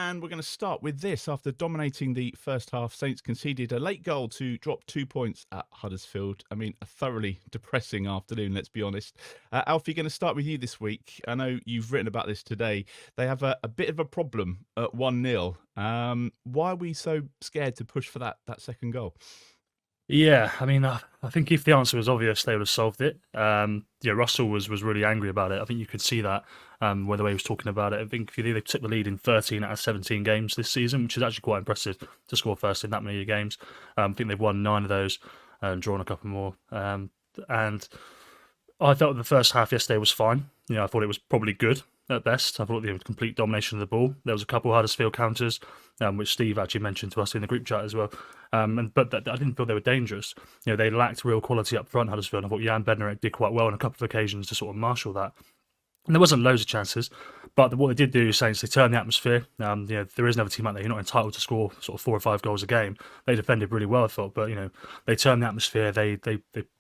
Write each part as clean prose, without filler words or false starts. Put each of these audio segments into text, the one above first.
And we're going to start with this. After dominating the first half, Saints conceded a late goal to drop 2 points at Huddersfield. I mean, a thoroughly depressing afternoon, let's be honest. Alfie, going to start with you this week. I know you've written about this today. They have a bit of a problem at 1-0. Why are we so scared to push for that second goal? Yeah, I mean, I think if the answer was obvious, they would have solved it. Russell was really angry about it. I think you could see that by the way he was talking about it. I think they took the lead in 13 out of 17 games this season, which is actually quite impressive to score first in that many games. I think they've won 9 of those and drawn a couple more. And I felt the first half yesterday was fine. I thought it was probably good at best. I thought they had complete domination of the ball. There was a couple of Huddersfield counters, which Steve actually mentioned to us in the group chat as well. But I didn't feel they were dangerous. They lacked real quality up front, Huddersfield. I thought Jan Bednarek did quite well on a couple of occasions to sort of marshal that. And there wasn't loads of chances, but what they did do, Saints, they turned the atmosphere. There is another team out there. You're not entitled to score sort of 4 or 5 goals a game. They defended really well, I thought, but they turned the atmosphere. They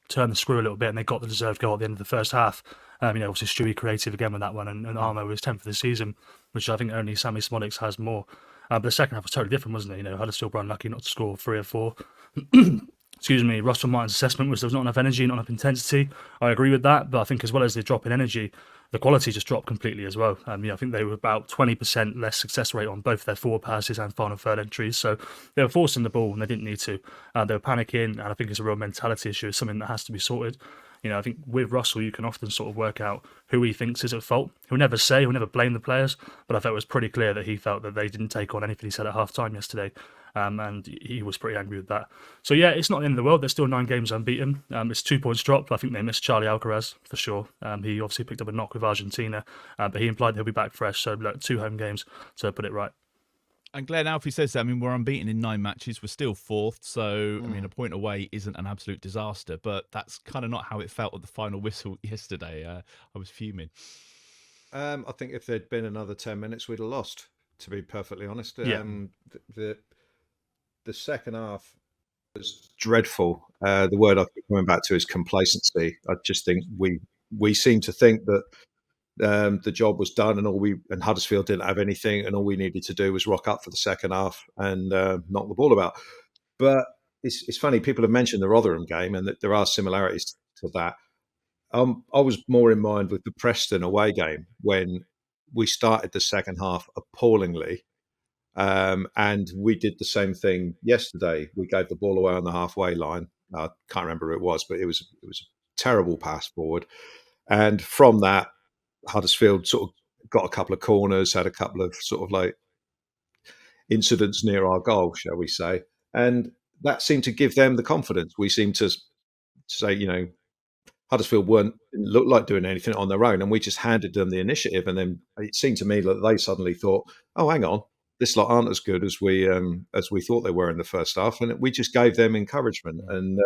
turned the screw a little bit, and they got the deserved goal at the end of the first half. Obviously Stewie creative again with that one, and Armo was 10th for the season, which I think only Sammy Smodics has more. But the second half was totally different, wasn't it? Huddersfield were unlucky not to score 3 or 4. Excuse me, Russell Martin's assessment was there was not enough energy, not enough intensity. I agree with that, but I think as well as the drop in energy, the quality just dropped completely as well. I think they were about 20% less success rate on both their forward passes and final third entries. So they were forcing the ball when they didn't need to. They were panicking, and I think it's a real mentality issue. It's something that has to be sorted. I think with Russell, you can often sort of work out who he thinks is at fault. He'll never blame the players, but I felt it was pretty clear that he felt that they didn't take on anything he said at half-time yesterday. And he was pretty angry with that. So yeah, it's not the end of the world. They're still 9 games unbeaten. It's 2 points dropped. I think they missed Charlie Alcaraz for sure. He obviously picked up a knock with Argentina, but he implied he'll be back fresh. So 2 home games to put it right. And Glen, Alfie says that. I mean, we're unbeaten in 9 matches. We're still 4th. So, I mean, a point away isn't an absolute disaster, but that's kind of not how it felt at the final whistle yesterday. I was fuming. I think if there'd been another 10 minutes, we'd have lost, to be perfectly honest. Yeah. The second half was dreadful. The word I keep coming back to is complacency. I just think we seem to think that the job was done, and Huddersfield didn't have anything, and all we needed to do was rock up for the second half and knock the ball about. But it's funny, people have mentioned the Rotherham game, and that there are similarities to that. I was more in mind with the Preston away game when we started the second half appallingly. And we did the same thing yesterday. We gave the ball away on the halfway line. I can't remember who it was, but it was a terrible pass forward. And from that, Huddersfield sort of got a couple of corners, had a couple of sort of like incidents near our goal, shall we say. And that seemed to give them the confidence. We seemed to say, Huddersfield didn't look like doing anything on their own, and we just handed them the initiative. And then it seemed to me that they suddenly thought, oh, hang on, this lot aren't as good as we thought they were in the first half, and we just gave them encouragement. And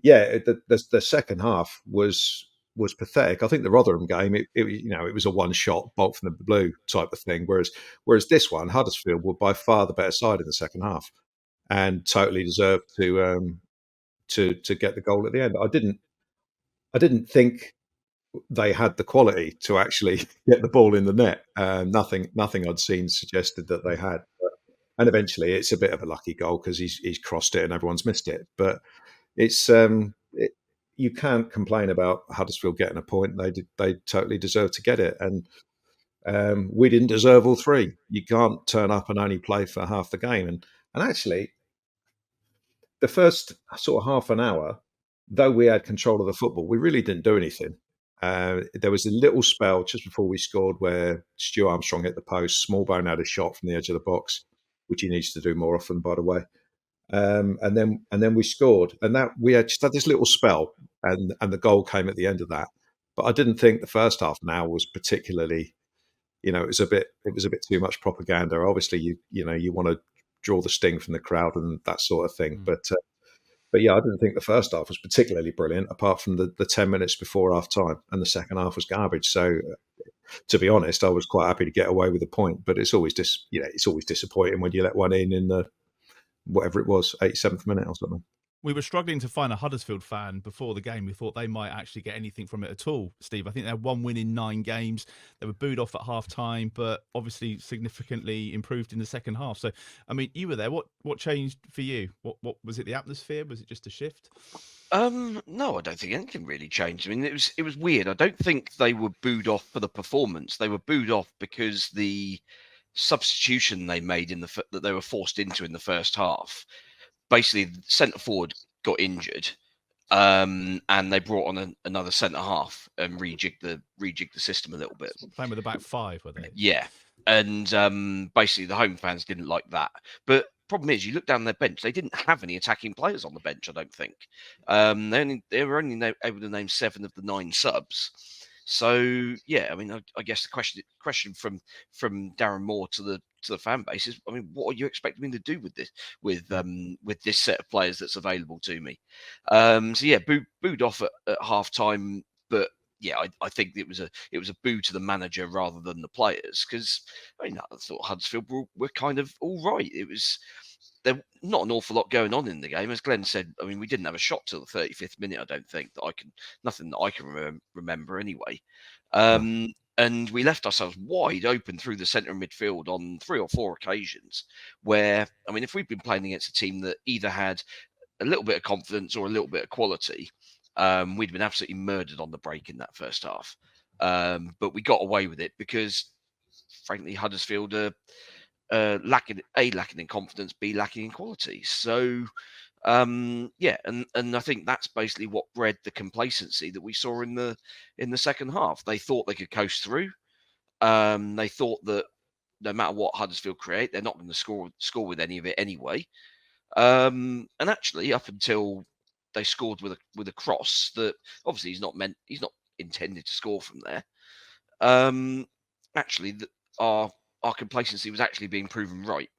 the second half was pathetic. I think the Rotherham game, it was a one-shot bolt from the blue type of thing. Whereas this one, Huddersfield were by far the better side in the second half, and totally deserved to get the goal at the end. I didn't think they had the quality to actually get the ball in the net. Nothing I'd seen suggested that they had. And eventually, it's a bit of a lucky goal because he's crossed it and everyone's missed it. But it's you can't complain about Huddersfield getting a point. They totally deserve to get it, and we didn't deserve all 3. You can't turn up and only play for half the game. And actually, the first sort of half an hour, though we had control of the football, we really didn't do anything. There was a little spell just before we scored where Stu Armstrong hit the post. Smallbone had a shot from the edge of the box, which he needs to do more often, by the way. And then we scored, and that we had just had this little spell, and the goal came at the end of that. But I didn't think the first half an hour was particularly, it was a bit too much propaganda. Obviously, you want to draw the sting from the crowd and that sort of thing, But yeah, I didn't think the first half was particularly brilliant, apart from the 10 minutes before half time, and the second half was garbage. So, to be honest, I was quite happy to get away with a point. But it's always it's always disappointing when you let one in the whatever it was, 87th minute or something. We were struggling to find a Huddersfield fan before the game. We thought they might actually get anything from it at all, Steve. I think they had 1 win in 9 games. They were booed off at half-time, but obviously significantly improved in the second half. So, I mean, you were there. What changed for you? What was it, the atmosphere? Was it just a shift? No, I don't think anything really changed. I mean, it was weird. I don't think they were booed off for the performance. They were booed off because the substitution they made that they were forced into in the first half. Basically, centre forward got injured, and they brought on another centre half and rejigged the system a little bit. Playing with the back 5, were they? Yeah, and basically the home fans didn't like that. But problem is, you look down their bench; they didn't have any attacking players on the bench. I don't think they were only able to name 7 of the 9 subs. So yeah, I mean, I guess the question from Darren Moore to the fan base is, I mean, what are you expecting me to do with this set of players that's available to me? So yeah, booed off at half time, but yeah, I think it was a boo to the manager rather than the players, because I mean, I thought Huddersfield were kind of all right. It was there not an awful lot going on in the game, as Glenn said. I mean, we didn't have a shot till the 35th minute. I don't think nothing that I can remember anyway. And we left ourselves wide open through the centre of midfield on 3 or 4 occasions. Where, I mean, if we'd been playing against a team that either had a little bit of confidence or a little bit of quality, we'd been absolutely murdered on the break in that first half. But we got away with it because, frankly, Huddersfield are lacking in confidence, B, lacking in quality. So, yeah, and I think that's basically what bred the complacency that we saw in the second half. They thought they could coast through. They thought that no matter what Huddersfield create, they're not going to score with any of it anyway. And actually, up until they scored with a cross that obviously he's not intended to score from there. Actually, our complacency was actually being proven right.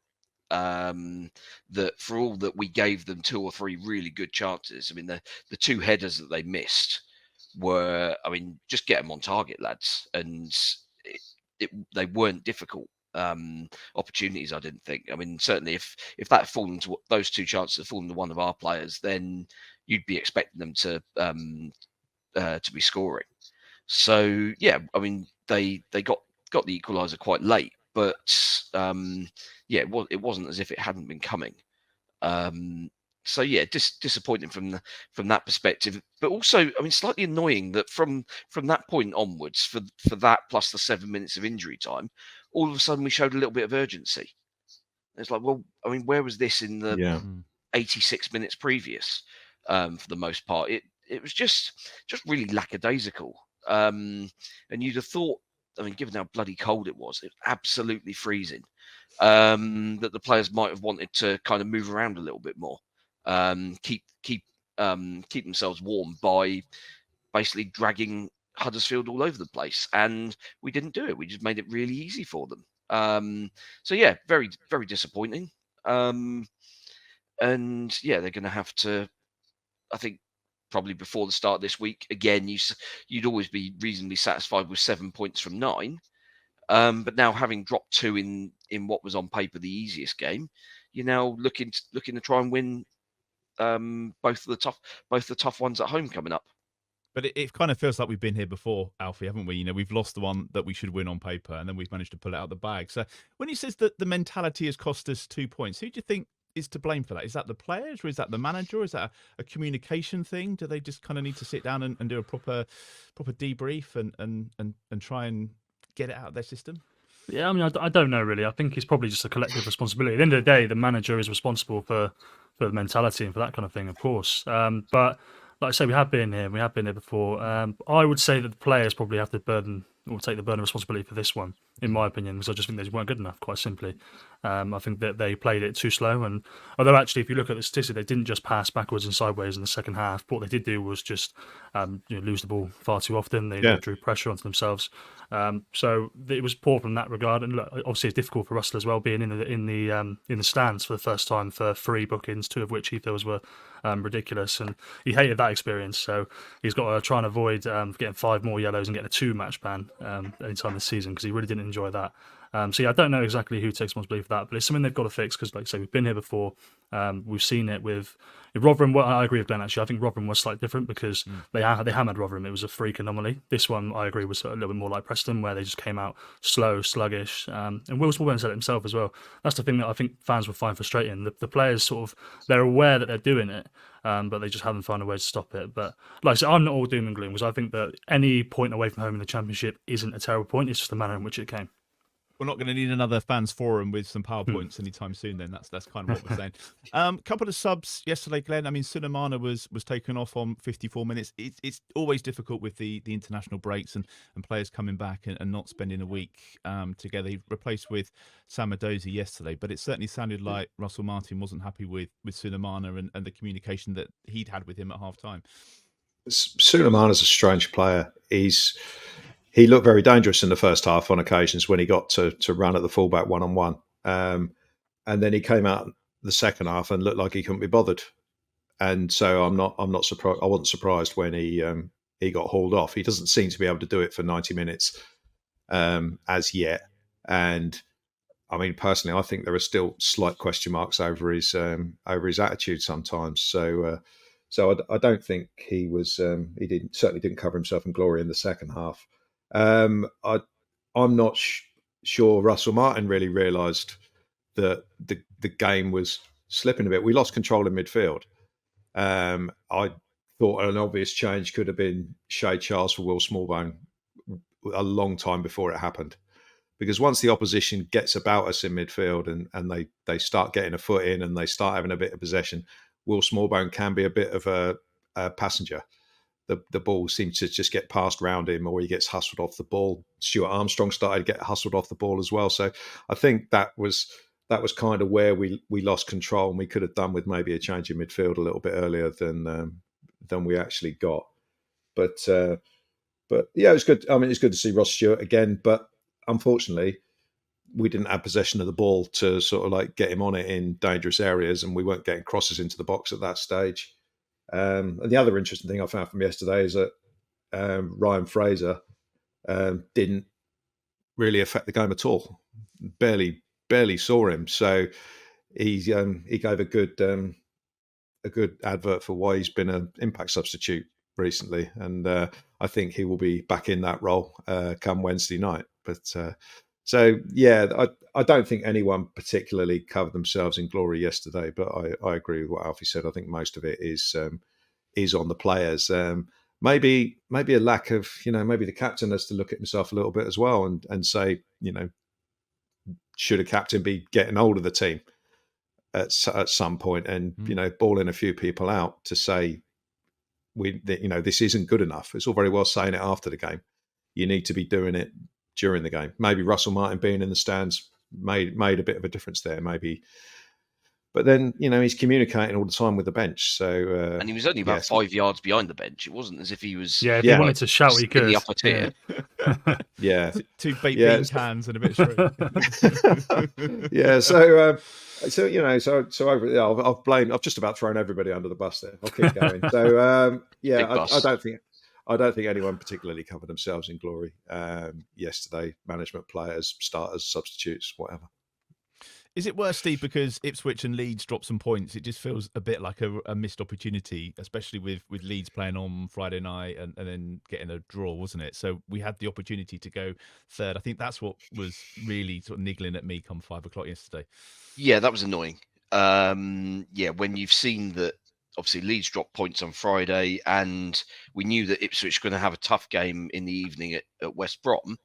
That for all that we gave them 2 or 3 really good chances, I mean, the 2 headers that they missed were, I mean, just get them on target, lads, and they weren't difficult opportunities. I didn't think. I mean, certainly if that had fallen to those 2 chances had fallen to one of our players, then you'd be expecting them to be scoring. So yeah, I mean, they got the equaliser quite late, but yeah, it wasn't as if it hadn't been coming. So yeah, disappointing from that perspective, but also, I mean, slightly annoying that from that point onwards, for that plus the 7 minutes of injury time, all of a sudden we showed a little bit of urgency. It's like, well, I mean, where was this in the 86 minutes previous? For the most part, it was just really lackadaisical. And you'd have thought, I mean, given how bloody cold it was absolutely freezing, that the players might have wanted to kind of move around a little bit more, keep themselves warm by basically dragging Huddersfield all over the place, and we didn't do it. We just made it really easy for them. So yeah, very, very disappointing. And yeah, they're going to have to, I think, probably before the start of this week, again, you'd always be reasonably satisfied with 7 points from 9. But now, having dropped 2 in what was on paper the easiest game, you're now looking to try and win both the tough ones at home coming up. But it kind of feels like we've been here before, Alfie, haven't we? You know, we've lost the one that we should win on paper, and then we've managed to pull it out of the bag. So when he says that the mentality has cost us 2 points, who do you think is to blame for that? Is that the players, or is that the manager, or is that a communication thing? Do they just kind of need to sit down and do a proper debrief and try and get it out of their system? Yeah, I mean, I don't know really. I think it's probably just a collective responsibility. At the end of the day, the manager is responsible for the mentality and for that kind of thing, of course. But like I say, we have been here before. I would say that the players probably have to take the burden of responsibility for this one, in my opinion, because I just think they weren't good enough, quite simply. I think that they played it too slow, and although actually, if you look at the statistic, they didn't just pass backwards and sideways in the second half. What they did do was just lose the ball far too often. They drew pressure onto themselves. So it was poor from that regard. And look, obviously, it's difficult for Russell as well, being in the stands for the first time for 3 bookings, 2 of which he feels were ridiculous, and he hated that experience. So he's got to try and avoid getting 5 more yellows and getting a 2-match ban anytime this season, because he really didn't enjoy that. So yeah, I don't know exactly who takes responsibility for that, but it's something they've got to fix, because, like I say, we've been here before. We've seen it with Rotherham, well, I agree with Glenn, actually. I think Rotherham was slightly different because they hammered Rotherham. It was a freak anomaly. This one, I agree, was a little bit more like Preston, where they just came out slow, sluggish. And Will Smallburn said it himself as well. That's the thing that I think fans will find frustrating. The players sort of, they're aware that they're doing it, but they just haven't found a way to stop it. But like I said, I'm not all doom and gloom because I think that any point away from home in the Championship isn't a terrible point. It's just the manner in which it came. We're not going to need another fans forum with some PowerPoints anytime soon. Then that's kind of what we're saying. Couple of subs yesterday, Glenn. I mean, Sulemana was taken off on 54 minutes. It's always difficult with the international breaks and players coming back and not spending a week together. He replaced with Samadozi yesterday, but it certainly sounded like Russell Martin wasn't happy with Sulemana and the communication that he'd had with him at half time. Sulemana's a strange player. He looked very dangerous in the first half on occasions when he got to run at the fullback one-on-one. And then he came out the second half and looked like he couldn't be bothered. And so I'm not surprised. I wasn't surprised when he got hauled off. He doesn't seem to be able to do it for 90 minutes as yet. And I mean, personally, I think there are still slight question marks over his attitude sometimes. So I don't think he was. He certainly didn't cover himself in glory in the second half. I'm not sure Russell Martin really realised that the game was slipping a bit. We lost control in midfield. I thought an obvious change could have been Shay Charles for Will Smallbone a long time before it happened. Because once the opposition gets about us in midfield and they start getting a foot in and they start having a bit of possession, Will Smallbone can be a bit of a passenger. The ball seems to just get passed round him, or he gets hustled off the ball. Stuart Armstrong started to get hustled off the ball as well. So I think that was kind of where we lost control, and we could have done with maybe a change in midfield a little bit earlier than we actually got. But yeah, it was good. I mean, it's good to see Ross Stewart again, but unfortunately, we didn't have possession of the ball to sort of like get him on it in dangerous areas, and we weren't getting crosses into the box at that stage. And the other interesting thing I found from yesterday is that Ryan Fraser didn't really affect the game at all. Barely saw him. So he gave a good advert for why he's been an impact substitute recently, and I think he will be back in that role come Wednesday night. But so yeah, I don't think anyone particularly covered themselves in glory yesterday, but I agree with what Alfie said. I think most of it is on the players. Maybe a lack of, maybe the captain has to look at himself a little bit as well and say, should a captain be getting hold of the team at some point and balling a few people out to say this isn't good enough. It's all very well saying it after the game. You need to be doing it during the game. Maybe Russell Martin being in the stands made a bit of a difference there. Maybe. But then, he's communicating all the time with the bench. So, and he was only about 5 yards behind the bench. It wasn't as if he was. Yeah, if he wanted to shout, he could. In the upper tier. Yeah. Two baked bean cans and a bit straight. Yeah. So I've just about thrown everybody under the bus there. I'll keep going. So, I don't think anyone particularly covered themselves in glory yesterday. Management, players, starters, substitutes, whatever. Is it worse, Steve, because Ipswich and Leeds dropped some points? It just feels a bit like a missed opportunity, especially with Leeds playing on Friday night and then getting a draw, wasn't it? So we had the opportunity to go third. I think that's what was really sort of niggling at me come 5 o'clock yesterday. Yeah, that was annoying. When you've seen that, obviously Leeds dropped points on Friday, and we knew that Ipswich were going to have a tough game in the evening at West Brom.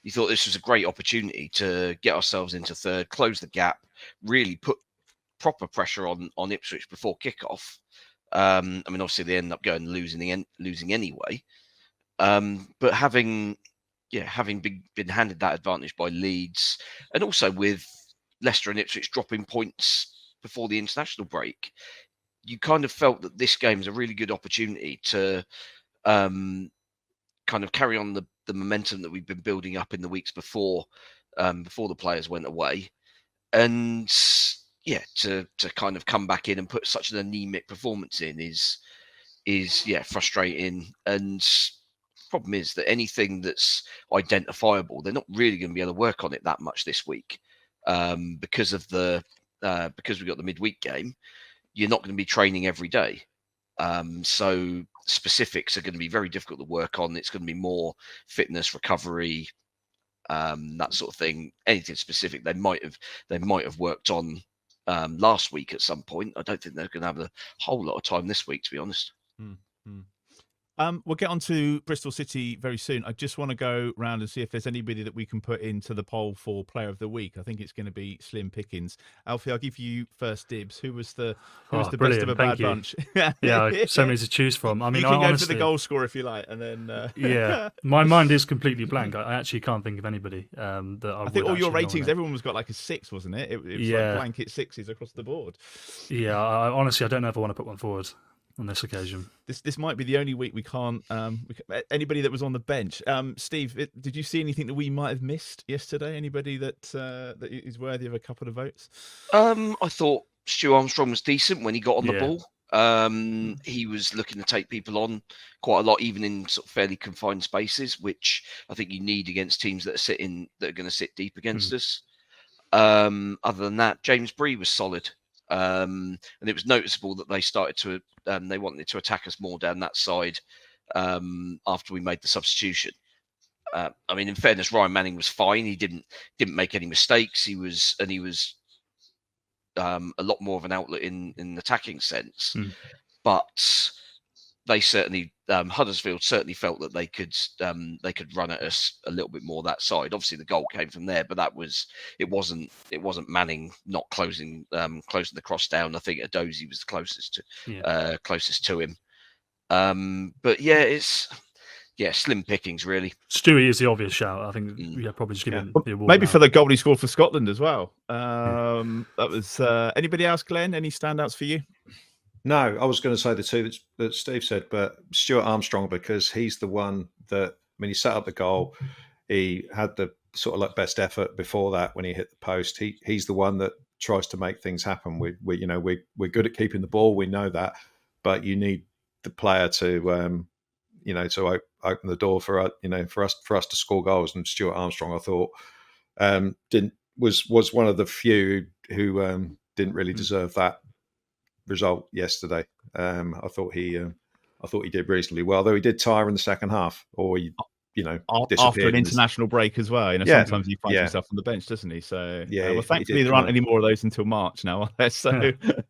You thought this was a great opportunity to get ourselves into third, close the gap, really put proper pressure on Ipswich before kickoff. Obviously they ended up going losing anyway. But having been handed that advantage by Leeds, and also with Leicester and Ipswich dropping points before the international break, you kind of felt that this game is a really good opportunity to kind of carry on the momentum that we've been building up in the weeks before the players went away, and to kind of come back in and put such an anemic performance in is frustrating. And problem is that anything that's identifiable, they're not really going to be able to work on it that much this week because we got the midweek game. you're not going to be training every day. So specifics are going to be very difficult to work on. It's going to be more fitness, recovery, that sort of thing. Anything specific they might have worked on last week at some point. I don't think they're going to have a whole lot of time this week, to be honest. We'll get on to Bristol City very soon. I just want to go round and see if there's anybody that we can put into the poll for Player of the Week. I think it's going to be slim pickings. Alfie, I'll give you first dibs. Who was the best of a bad bunch? Yeah, so many to choose from. I mean, you can go honestly, for the goal scorer if you like, and then yeah, my mind is completely blank. I actually can't think of anybody that I think all your ratings, nominate. everyone was got like a 6, wasn't it? It was like blanket 6s across the board. Yeah, honestly, I don't know if I want to put one forward on this occasion. This might be the only week we can't. Anybody that was on the bench. Steve, did you see anything that we might have missed yesterday? Anybody that is worthy of a couple of votes? I thought Stu Armstrong was decent when he got on the ball. He was looking to take people on quite a lot, even in sort of fairly confined spaces, which I think you need against teams that are going to sit deep against us. Other than that, James Bree was solid. And it was noticeable that they started to they wanted to attack us more down that side after we made the substitution. I mean, in fairness, Ryan Manning was fine. He didn't make any mistakes. He was a lot more of an outlet in an attacking sense. But they certainly Huddersfield certainly felt that they could run at us a little bit more that side. Obviously, the goal came from there, but it wasn't Manning not closing the cross down. I think Adozie was the closest to him. But yeah, it's slim pickings really. Stewie is the obvious shout. I think probably just give him the award. Maybe for the goal he scored for Scotland as well. That was anybody else, Glenn? Any standouts for you? No, I was going to say the two that Steve said, but Stuart Armstrong, because he's the one that, he set up the goal. He had the sort of like best effort before that when he hit the post. He's the one that tries to make things happen. We're good at keeping the ball. We know that, but you need the player to, to open the door for us to score goals. And Stuart Armstrong, I thought, was one of the few who didn't really deserve that result yesterday. I thought he did reasonably well, though he did tire in the second half, or after an international break as well. Sometimes he finds himself on the bench, doesn't he? So thankfully there aren't any more of those until March now, are there? So